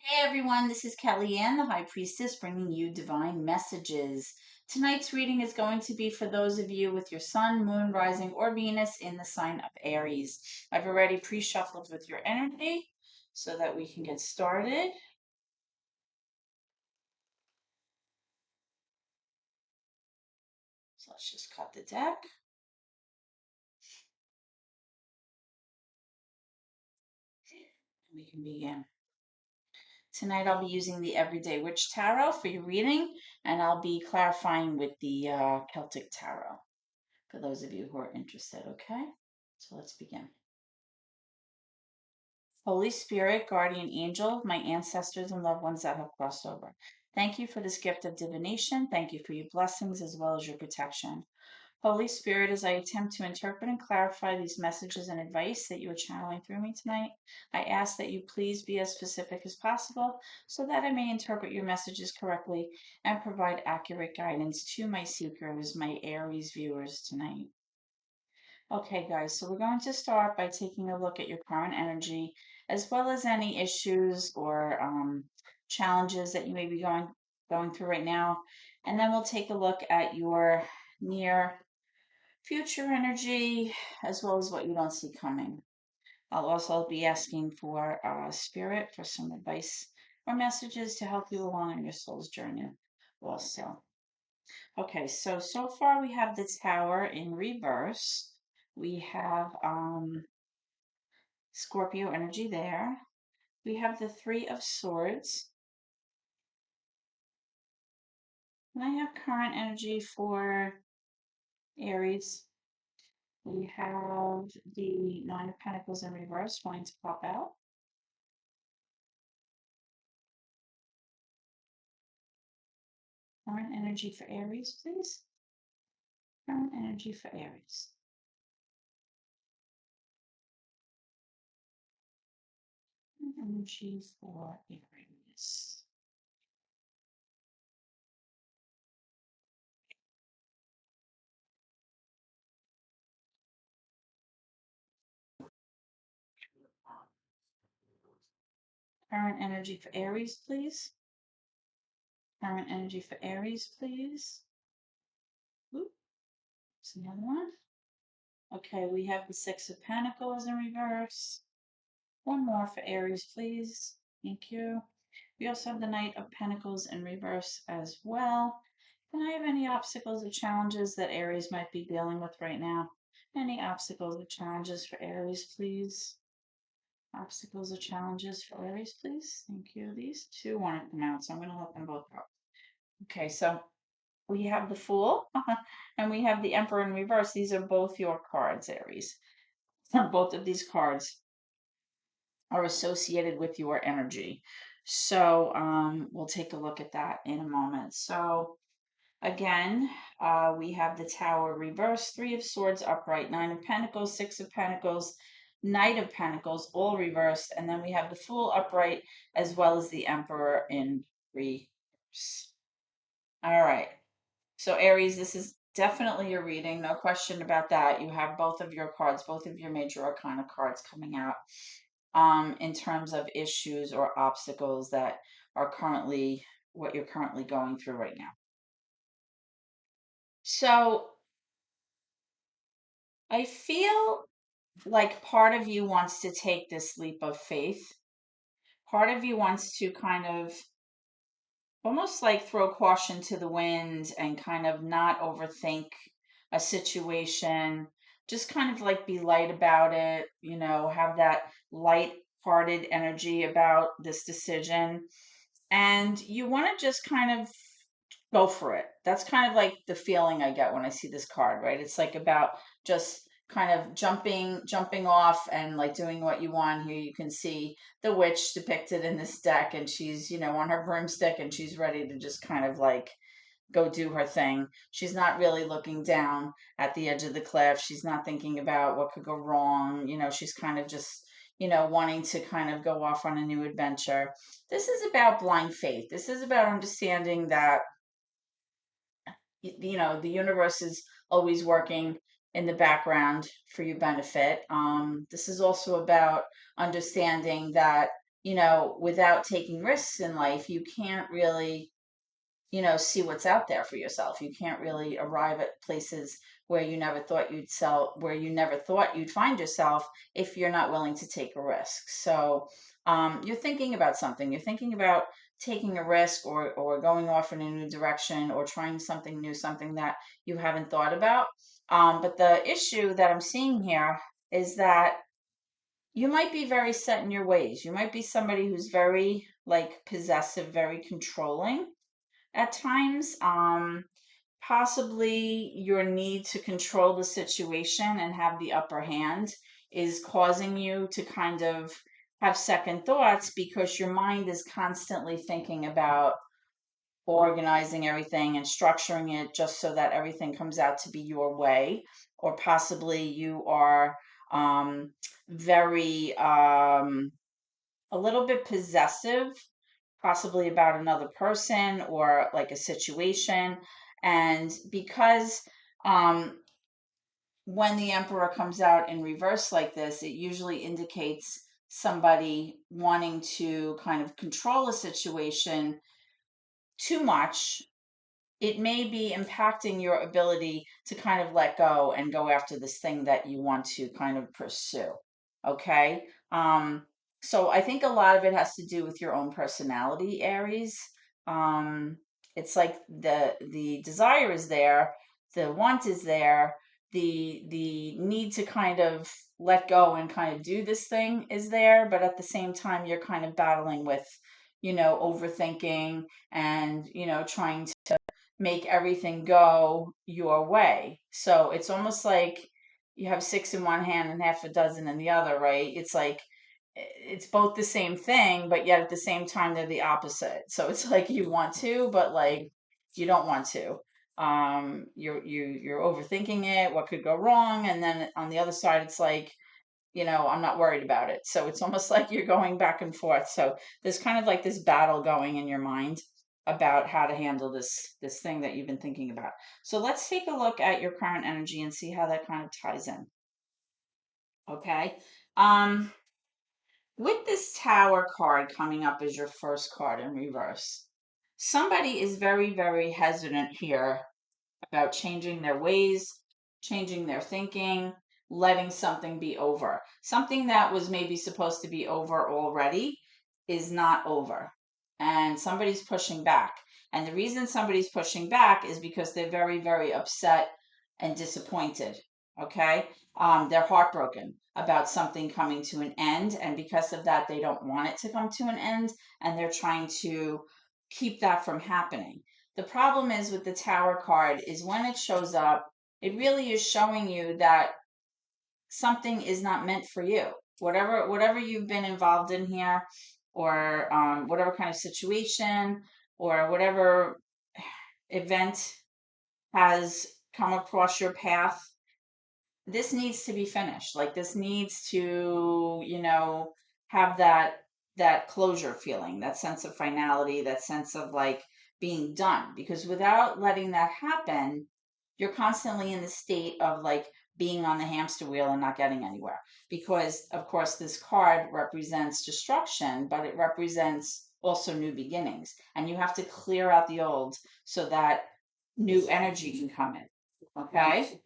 Hey everyone, this is Kellyanne, the High Priestess, bringing you divine messages. Tonight's reading is going to be for those of you with your Sun, Moon, Rising, or Venus in the sign of Aries. I've already pre-shuffled with your energy so that we can get started. So let's just cut the deck. And we can begin. Tonight I'll be using the Everyday Witch Tarot for your reading, and I'll be clarifying with the Celtic Tarot for those of you who are interested, okay? So let's begin. Holy Spirit, guardian angel, my ancestors and loved ones that have crossed over. Thank you for this gift of divination. Thank you for your blessings as well as your protection. Holy Spirit, as I attempt to interpret and clarify these messages and advice that you are channeling through me tonight, I ask that you please be as specific as possible so that I may interpret your messages correctly and provide accurate guidance to my seekers, my Aries viewers tonight. Okay, guys, so we're going to start by taking a look at your current energy, as well as any issues or challenges that you may be going through right now. And then we'll take a look at your near future energy, as well as what you don't see coming. I'll also be asking for spirit for some advice or messages to help you along on your soul's journey also. Okay, so far we have the Tower in reverse. We have Scorpio energy there. We have the Three of Swords. And I have current energy for Aries. We have the Nine of Pentacles in reverse wanting to pop out. Current energy for Aries, please. Current energy for Aries. Current energy for Aries. Current energy for Aries, please. Current energy for Aries, please. Oop, there's another one. Okay, we have the Six of Pentacles in reverse. One more for Aries, please. Thank you. We also have the Knight of Pentacles in reverse as well. Can I have any obstacles or challenges that Aries might be dealing with right now? Any obstacles or challenges for Aries, please? Obstacles or challenges for Aries, please? Thank you. These two want to come out, so I'm going to let them both go. Okay, so we have the Fool and we have the Emperor in reverse. These are both your cards, Aries. Both of these cards are associated with your energy. So we'll take a look at that in a moment. So again, we have the Tower reversed, Three of Swords upright, Nine of Pentacles, Six of Pentacles, Knight of Pentacles, all reversed, and then we have the Fool upright as well as the Emperor in reverse. All right. So Aries, this is definitely your reading, no question about that. You have both of your cards, both of your major arcana cards coming out in terms of issues or obstacles that are currently what you're currently going through right now. So I feel like part of you wants to take this leap of faith. Part of you wants to kind of almost like throw caution to the wind and kind of not overthink a situation, just kind of like be light about it, have that light-hearted energy about this decision. And you want to just kind of go for it. That's kind of like the feeling I get when I see this card, right? It's like about just kind of jumping off and like doing what you want. Here you can see the witch depicted in this deck, and she's, on her broomstick, and she's ready to just kind of like go do her thing. She's not really looking down at the edge of the cliff. She's not thinking about what could go wrong. She's kind of just, wanting to kind of go off on a new adventure. This is about blind faith. This is about understanding that the universe is always working in the background for your benefit. This is also about understanding that without taking risks in life, you can't really see what's out there for yourself. You can't really arrive at places where you never thought where you never thought you'd find yourself if you're not willing to take a risk. So you're thinking about something. You're thinking about taking a risk, or going off in a new direction, or trying something new, something that you haven't thought about. But the issue that I'm seeing here is that you might be very set in your ways. You might be somebody who's very like possessive, very controlling at times. Possibly your need to control the situation and have the upper hand is causing you to kind of have second thoughts, because your mind is constantly thinking about organizing everything and structuring it just so that everything comes out to be your way. Or possibly you are um, very a little bit possessive, possibly about another person or like a situation. And because um, when the emperor comes out in reverse like this, it usually indicates somebody wanting to kind of control a situation too much. It may be impacting your ability to kind of let go and go after this thing that you want to kind of pursue. Okay. So I think a lot of it has to do with your own personality, Aries. Um, it's like the desire is there, the want is there, the need to kind of let go and kind of do this thing is there, but at the same time you're kind of battling with, overthinking and, trying make everything go your way. So it's almost like you have six in one hand and half a dozen in the other, right? It's like it's both the same thing, but yet at the same time they're the opposite. So it's like you want to, but like you don't want to. You're overthinking it, what could go wrong, and then on the other side it's like, I'm not worried about it. So it's almost like you're going back and forth. So there's kind of like this battle going in your mind about how to handle this thing that you've been thinking about. So let's take a look at your current energy and see how that kind of ties in. Okay. Um, with this Tower card coming up as your first card in reverse, somebody is very, very hesitant here about changing their ways, changing their thinking, letting something be over. Something that was maybe supposed to be over already is not over. And somebody's pushing back. And the reason somebody's pushing back is because they're very, very upset and disappointed. Okay? They're heartbroken about something coming to an end. And because of that, they don't want it to come to an end. And they're trying to keep that from happening. The problem is with the Tower card is when it shows up, it really is showing you that something is not meant for you. Whatever you've been involved in here, or whatever kind of situation, or whatever event has come across your path, this needs to be finished. Like this needs to, have that closure feeling, that sense of finality, that sense of like being done. Because without letting that happen, you're constantly in the state of like being on the hamster wheel and not getting anywhere. Because of course this card represents destruction, but it represents also new beginnings. And you have to clear out the old so that new energy can come in. Okay.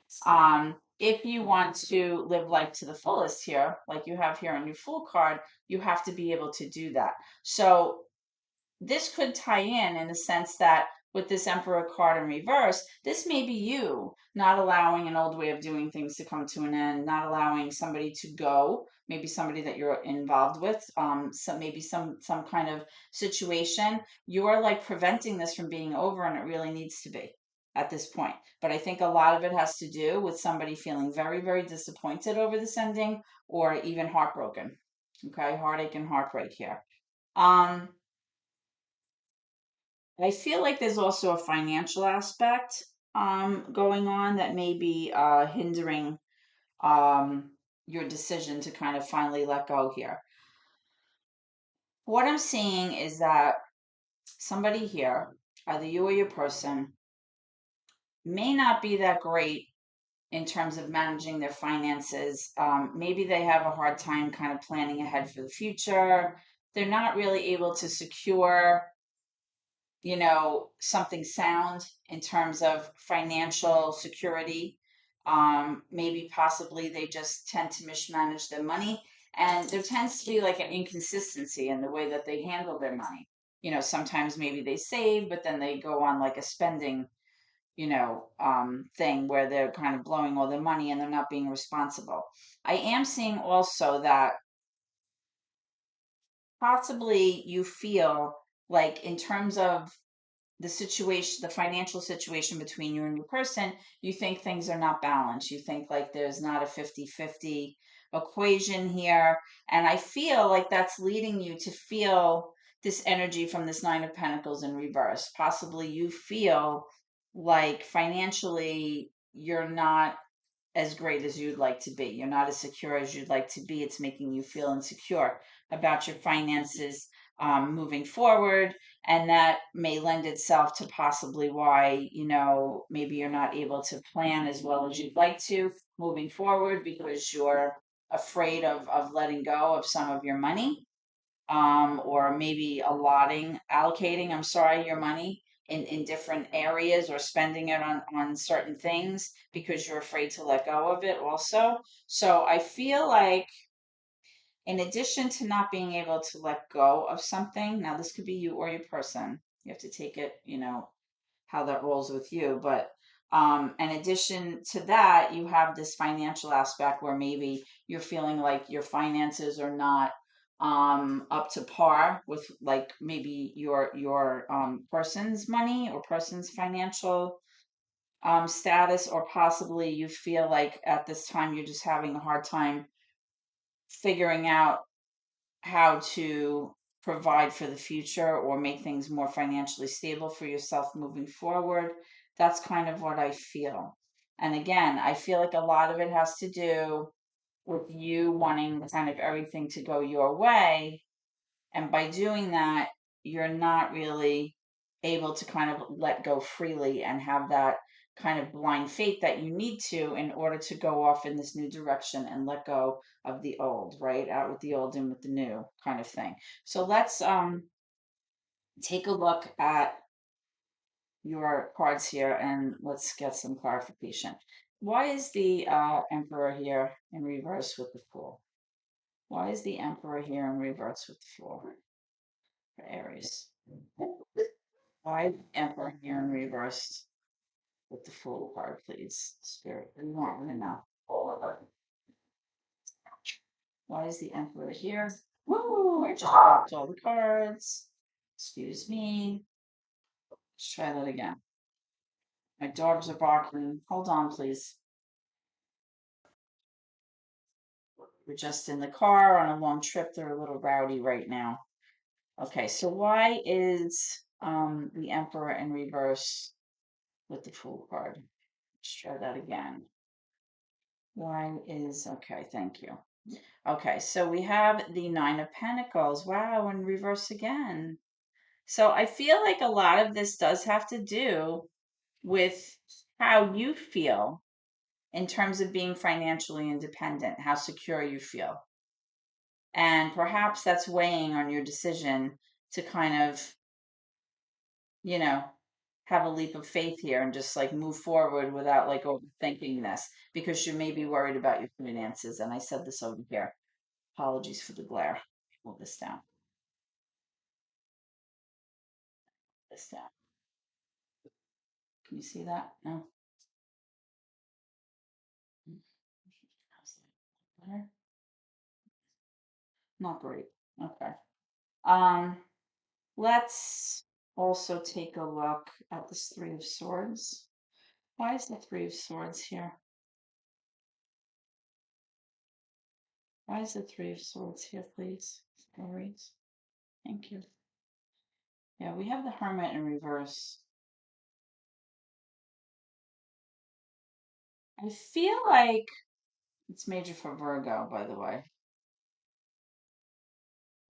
If you want to live life to the fullest here, like you have here on your Fool card, you have to be able to do that. So this could tie in the sense that with this Emperor card in reverse, this may be you not allowing an old way of doing things to come to an end, not allowing somebody to go, maybe somebody that you're involved with, maybe some kind of situation. You are like preventing this from being over, and it really needs to be at this point. But I think a lot of it has to do with somebody feeling very, very disappointed over this ending, or even heartbroken. Okay, heartache and heartbreak here. Um, I feel like there's also a financial aspect going on that may be hindering your decision to kind of finally let go here. What I'm seeing is that somebody here, either you or your person, may not be that great in terms of managing their finances. Maybe they have a hard time kind of planning ahead for the future. they're not really able to secure, something sound in terms of financial security. Maybe possibly they just tend to mismanage their money. And there tends to be like an inconsistency in the way that they handle their money. Sometimes maybe they save, but then they go on like a spending, thing where they're kind of blowing all their money and they're not being responsible. I am seeing also that possibly you feel like in terms of the situation, the financial situation between you and your person, you think things are not balanced. You think like there's not a 50-50 equation here. And I feel like that's leading you to feel this energy from this Nine of Pentacles in reverse. Possibly you feel like financially you're not as great as you'd like to be. You're not as secure as you'd like to be. It's making you feel insecure about your finances moving forward. And that may lend itself to possibly why, maybe you're not able to plan as well as you'd like to moving forward because you're afraid of letting go of some of your money, or maybe allocating, I'm sorry, your money in different areas or spending it on certain things because you're afraid to let go of it also. So I feel like in addition to not being able to let go of something, now this could be you or your person. You have to take it, how that rolls with you. But in addition to that, you have this financial aspect where maybe you're feeling like your finances are not up to par with like maybe your person's money or person's financial status, or possibly you feel like at this time you're just having a hard time figuring out how to provide for the future or make things more financially stable for yourself moving forward. That's kind of what I feel. And again, I feel like a lot of it has to do with you wanting kind of everything to go your way. And by doing that, you're not really able to kind of let go freely and have that kind of blind faith that you need to in order to go off in this new direction and let go of the old, right? Out with the old, in with the new kind of thing. So let's take a look at your cards here and let's get some clarification. Why is the Emperor here in reverse with the Fool? Why is the Emperor here in reverse with the Fool for Aries? Why the Emperor here in reverse with the Fool card, please, Spirit? We want to know. Why is the Emperor here? Woo! I just dropped all the cards. Excuse me. Let's try that again. My dogs are barking. Hold on, please. We're just in the car on a long trip. They're a little rowdy right now. Okay, so why is the Emperor in reverse with the Fool card? Let's try that again. Why is, okay, thank you. Okay, so we have the Nine of Pentacles. Wow, in reverse again. So I feel like a lot of this does have to do with how you feel in terms of being financially independent, how secure you feel. And perhaps that's weighing on your decision to kind of, you know, have a leap of faith here and just like move forward without like overthinking this because you may be worried about your finances. And I said this over here. Apologies for the glare. Pull this down. This down. Can you see that? No? How's that? Better? Not great. Okay. Um, let's also take a look at this Three of Swords. Why is the Three of Swords here? Why is the Three of Swords here, please? Aries. Thank you. Yeah, we have the Hermit in reverse. I feel like it's major for Virgo, by the way.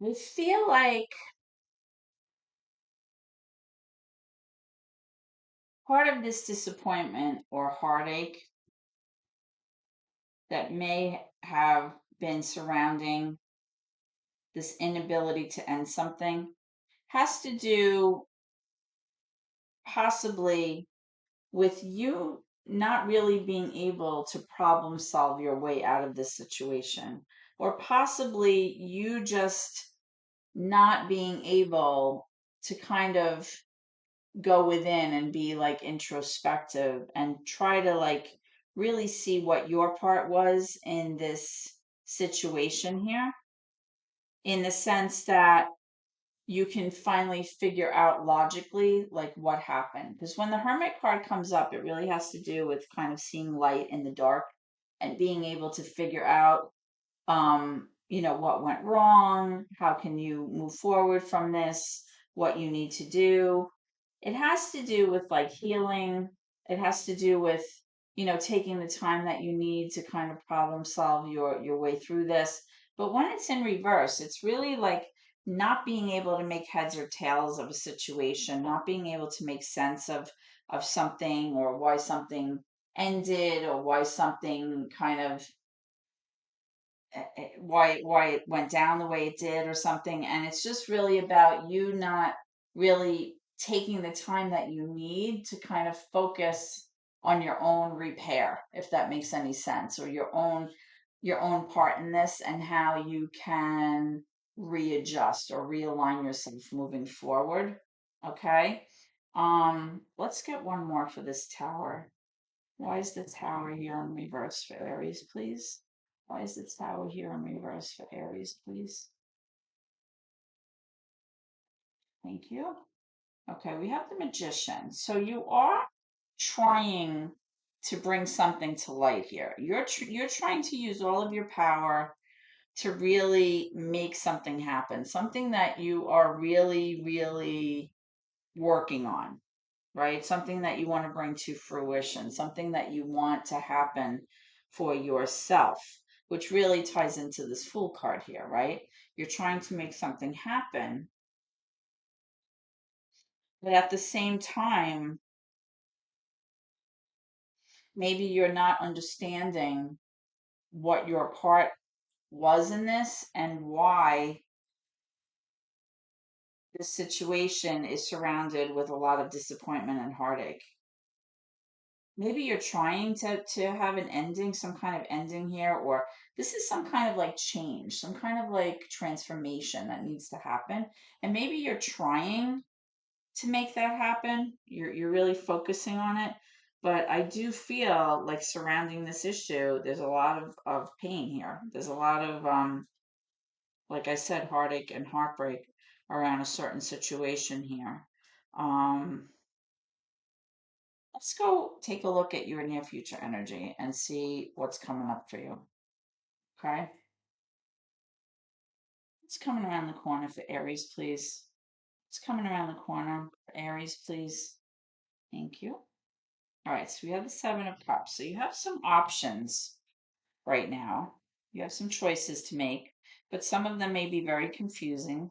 I feel like part of this disappointment or heartache that may have been surrounding this inability to end something, has to do possibly with you not really being able to problem solve your way out of this situation, or possibly you just not being able to kind of go within and be like introspective and try to like really see what your part was in this situation here, in the sense that you can finally figure out logically like what happened. Because when the Hermit card comes up, it really has to do with kind of seeing light in the dark and being able to figure out what went wrong, how can you move forward from this, what you need to do. It has to do with like healing. It has to do with, taking the time that you need to kind of problem solve your way through this. But when it's in reverse, it's really like not being able to make heads or tails of a situation, not being able to make sense of something, or why something ended, or why something kind of why it went down the way it did or something. And it's just really about you not really taking the time that you need to kind of focus on your own repair, if that makes any sense, or your own part in this, and how you can readjust or realign yourself moving forward. Okay. Let's get one more for this tower. Why is the tower here in reverse for Aries, please? Why is the tower here in reverse for Aries, please? Thank you. Okay, we have the Magician. So you are trying to bring something to light here. You're trying to use all of your power to really make something happen, something that you are really, really working on, right? Something that you want to bring to fruition, something that you want to happen for yourself, which really ties into this Fool card here, right? You're trying to make something happen, but at the same time, maybe you're not understanding what your part was in this and why this situation is surrounded with a lot of disappointment and heartache. Maybe you're trying to have an ending, some kind of ending here, or this is some kind of like change, some kind of like transformation that needs to happen. And maybe you're trying to make that happen. You're really focusing on it. But I do feel like surrounding this issue, there's a lot of pain here. There's a lot of like I said, heartache and heartbreak around a certain situation here. Um, let's go take a look at your near future energy and see what's coming up for you. Okay. It's coming around the corner for Aries, please. It's coming around the corner for Aries, please. Thank you. All right. So we have the Seven of Cups. So you have some options right now. You have some choices to make, but some of them may be very confusing.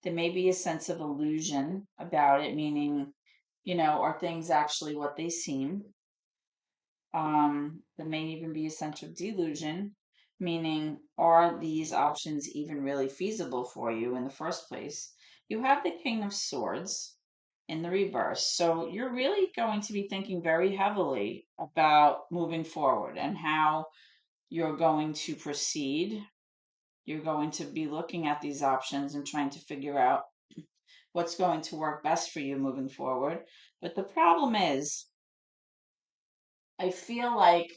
There may be a sense of illusion about it, meaning, are things actually what they seem? There may even be a sense of delusion, meaning, are these options even really feasible for you in the first place? You have the King of Swords in the reverse. So you're really going to be thinking very heavily about moving forward and how you're going to proceed. You're going to be looking at these options and trying to figure out what's going to work best for you moving forward. But the problem is, I feel like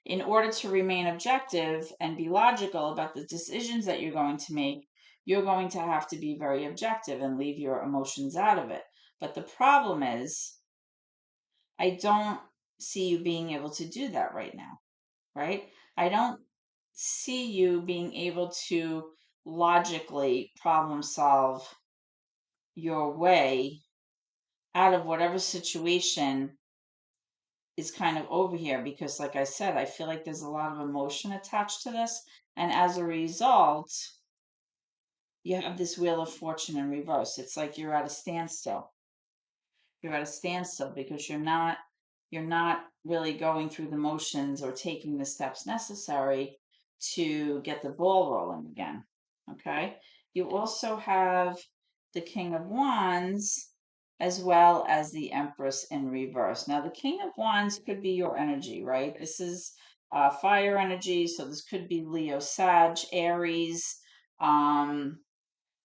in order to remain objective and be logical about the decisions that you're going to make, you're going to have to be very objective and leave your emotions out of it. But the problem is, I don't see you being able to do that right now, right? I don't see you being able to logically problem solve your way out of whatever situation is kind of over here, because like I said, I feel like there's a lot of emotion attached to this, and as a result, you have this Wheel of Fortune in reverse. It's like you're at a standstill. You're at a standstill because you're not really going through the motions or taking the steps necessary to get the ball rolling again. Okay. You also have the King of Wands as well as the Empress in reverse. Now, the King of Wands could be your energy, right? This is fire energy, so this could be Leo, Sag, Aries. Um,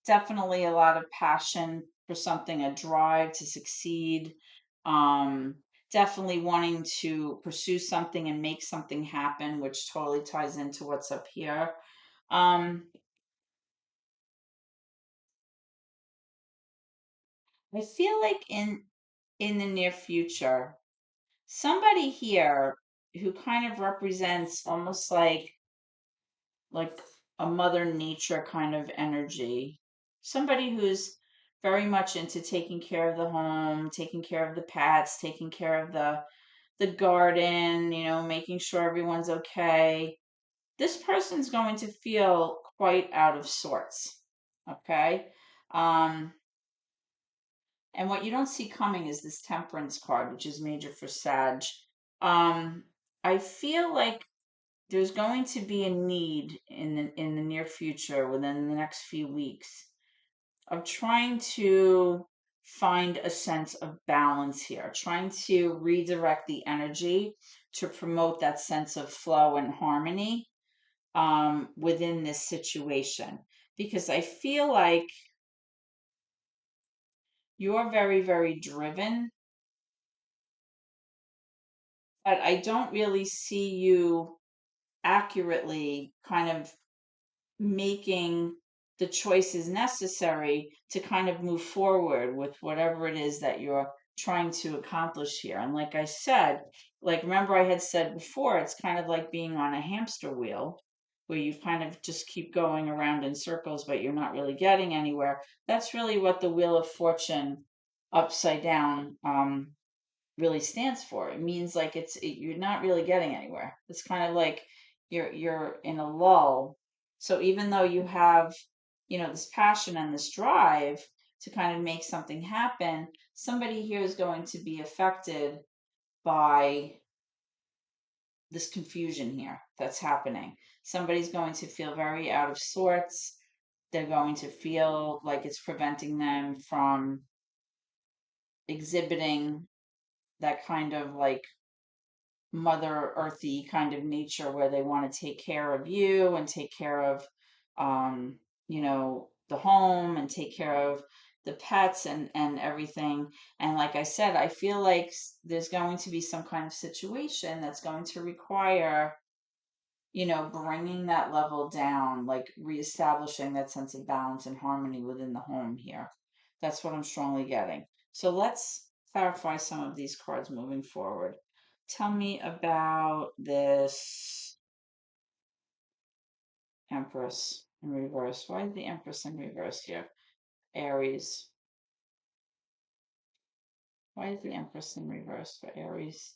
Definitely a lot of passion for something, a drive to succeed. Um, Definitely wanting to pursue something and make something happen, which totally ties into what's up here. Um, I feel like in the near future, somebody here who kind of represents almost like a mother nature kind of energy. Somebody who's very much into taking care of the home, taking care of the pets, taking care of the garden, making sure everyone's okay. This person's going to feel quite out of sorts. Okay? Um and what you don't see coming is this Temperance card, which is major for Sag. Um, I feel like there's going to be a need in the near future, within the next few weeks, of trying to find a sense of balance here, trying to redirect the energy to promote that sense of flow and harmony within this situation. Because I feel like you're very, very driven, but I don't really see you accurately kind of making the choices necessary to kind of move forward with whatever it is that you're trying to accomplish here. And like I said, like remember I had said before, it's kind of like being on a hamster wheel where you kind of just keep going around in circles, but you're not really getting anywhere. That's really what the Wheel of Fortune upside down really stands for. It means like you're not really getting anywhere. It's kind of like you're in a lull. So even though you have, this passion and this drive to kind of make something happen, somebody here is going to be affected by this confusion here that's happening. Somebody's going to feel very out of sorts. They're going to feel like it's preventing them from exhibiting that kind of like mother earthy kind of nature where they want to take care of you and take care of um the home and take care of the pets and everything. And like I said, I feel like there's going to be some kind of situation that's going to require bringing that level down, like reestablishing that sense of balance and harmony within the home here. That's what I'm strongly getting. So let's clarify some of these cards moving forward. Tell me about this Empress in reverse. Why is the Empress in reverse here? Aries. Why is the Empress in reverse for Aries?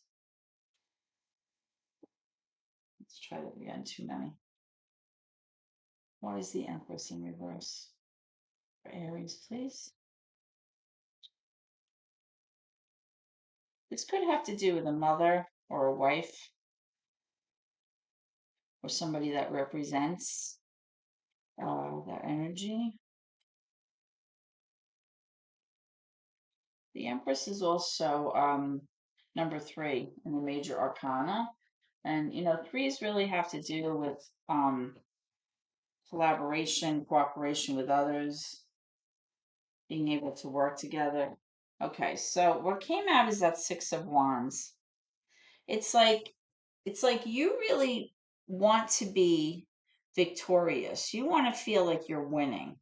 Let's try that again. Too many. Why is the Empress in reverse for Aries, please? This could have to do with a mother or a wife or somebody that represents that energy. The Empress is also number 3 in the major arcana. And, threes really have to do with collaboration, cooperation with others, being able to work together. Okay, so what came out is that Six of Wands. It's like you really want to be victorious. You want to feel like you're winning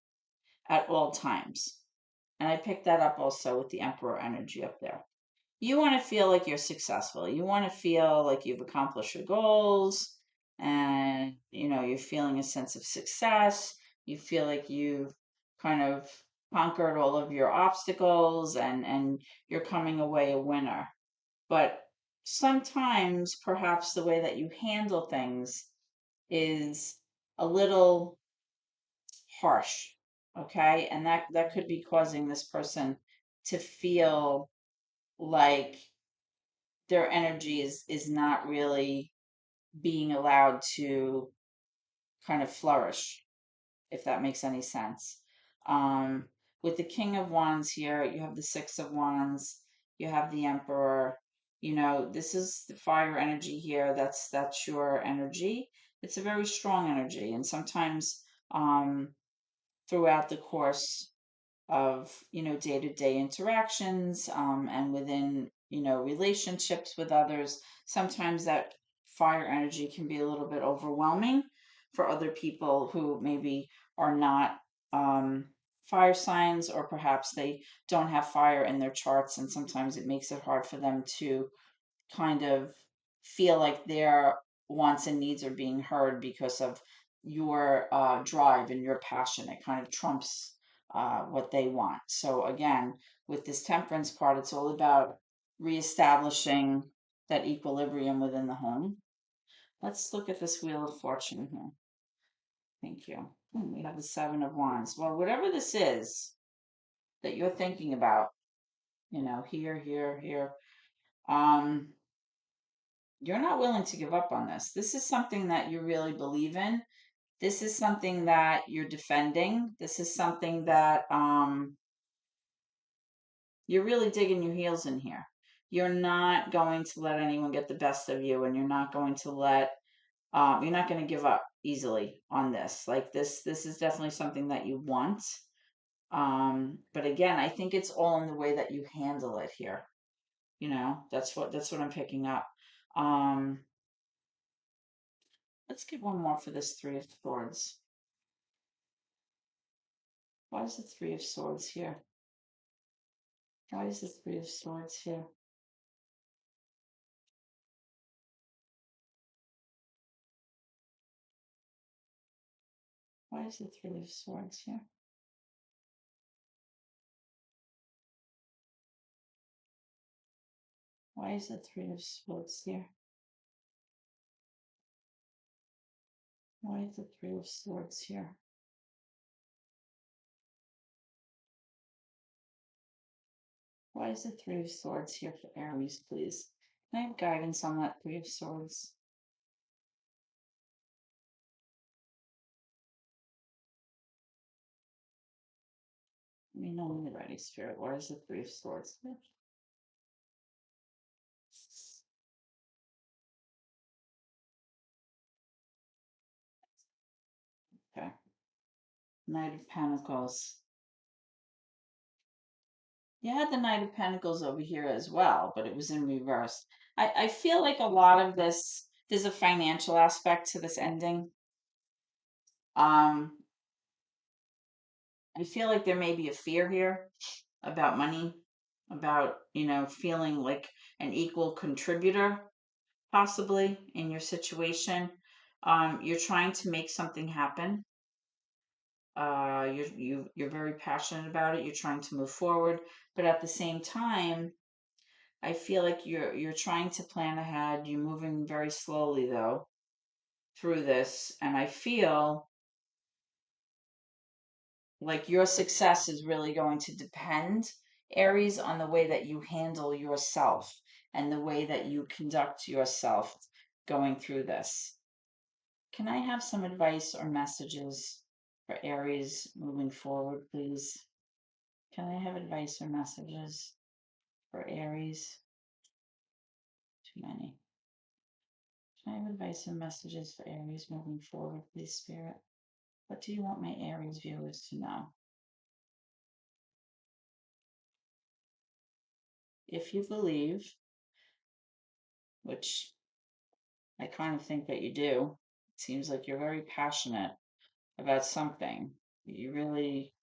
at all times. And I picked that up also with the Emperor energy up there. You want to feel like you're successful. You want to feel like you've accomplished your goals and you're feeling a sense of success. You feel like you've kind of conquered all of your obstacles and you're coming away a winner. But sometimes perhaps the way that you handle things is a little harsh, okay? And that could be causing this person to feel like their energy is not really being allowed to kind of flourish. if that makes any sense. Um, with the King of Wands here, you have the Six of Wands, you have the Emperor. You know, this is the fire energy here. That's your energy. It's a very strong energy, and sometimes throughout the course of, you know, day-to-day interactions, and within, you know, relationships with others, sometimes that fire energy can be a little bit overwhelming for other people who maybe are not um, fire signs, or perhaps they don't have fire in their charts, and sometimes it makes it hard for them to kind of feel like their wants and needs are being heard because of your drive and your passion. It kind of trumps what they want. So again, with this temperance card, it's all about reestablishing that equilibrium within the home. Let's look at this Wheel of Fortune here. Thank you. We have the Seven of Wands. Well, whatever this is that you're thinking about, you know, here, um, you're not willing to give up on this. This is something that you really believe in. This is something that you're defending. This is something that you're really digging your heels in here. You're not going to let anyone get the best of you, and you're not going to let you're not going to give up easily on this. Like this is definitely something that you want. But again, I think it's all in the way that you handle it here. You know, that's what I'm picking up. Um, let's get one more for this Three of Swords. Why is the Three of Swords here? Why is the Three of Swords here? Why is the Three of Swords here? Why is the Three of Swords here? Why is the Three of Swords here? Why is the Three of Swords here for Aries, please? Can I have guidance on that Three of Swords? Let me know when you're ready, Spirit. Why is the Three of Swords here? Okay. Knight of Pentacles. You had the Knight of Pentacles over here as well, but it was in reverse. I feel like a lot of this, there's a financial aspect to this ending. Um, I feel like there may be a fear here about money, about, you know, feeling like an equal contributor possibly in your situation. You're trying to make something happen. You're very passionate about it. You're trying to move forward, but at the same time, I feel like you're trying to plan ahead. You're moving very slowly though through this, and I feel like your success is really going to depend, Aries, on the way that you handle yourself and the way that you conduct yourself going through this. Can I have some advice or messages for Aries moving forward, please? Can I have advice or messages for Aries? Too many. Can I have advice and messages for Aries moving forward, please, Spirit? What do you want my Aries viewers to know? If you believe, which I kind of think that you do, it seems like you're very passionate about something. You really,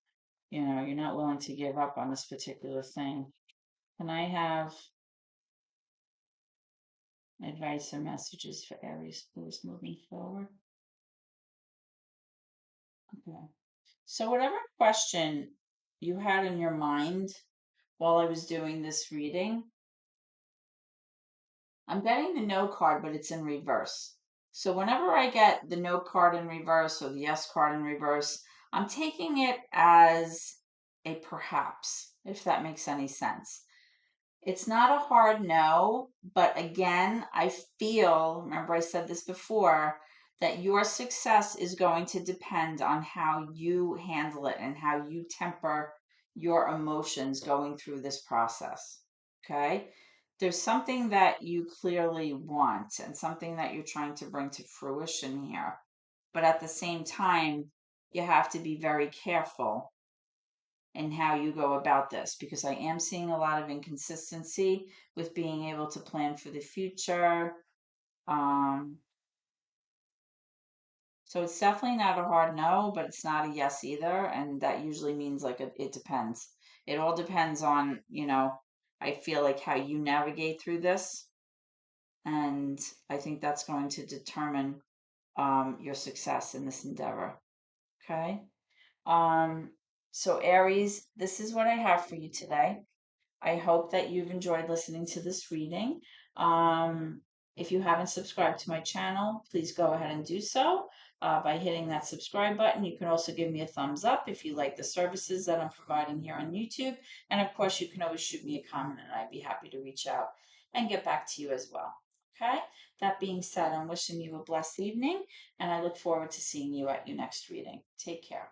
you know, you're not willing to give up on this particular thing. Can I have advice or messages for Aries, please, moving forward? Okay. So whatever question you had in your mind while I was doing this reading, I'm getting the no card, but it's in reverse. So whenever I get the no card in reverse or the yes card in reverse, I'm taking it as a perhaps, if that makes any sense. It's not a hard no, but again, I feel, remember I said this before, that your success is going to depend on how you handle it and how you temper your emotions going through this process. Okay? There's something that you clearly want and something that you're trying to bring to fruition here. But at the same time, you have to be very careful in how you go about this, because I am seeing a lot of inconsistency with being able to plan for the future. Um, so it's definitely not a hard no, but it's not a yes either. And that usually means like it depends. It all depends on, I feel like how you navigate through this. And I think that's going to determine your success in this endeavor. Okay. Um, so Aries, this is what I have for you today. I hope that you've enjoyed listening to this reading. Um, if you haven't subscribed to my channel, please go ahead and do so by hitting that subscribe button. You can also give me a thumbs up if you like the services that I'm providing here on YouTube. And of course, you can always shoot me a comment and I'd be happy to reach out and get back to you as well. Okay? That being said, I'm wishing you a blessed evening and I look forward to seeing you at your next reading. Take care.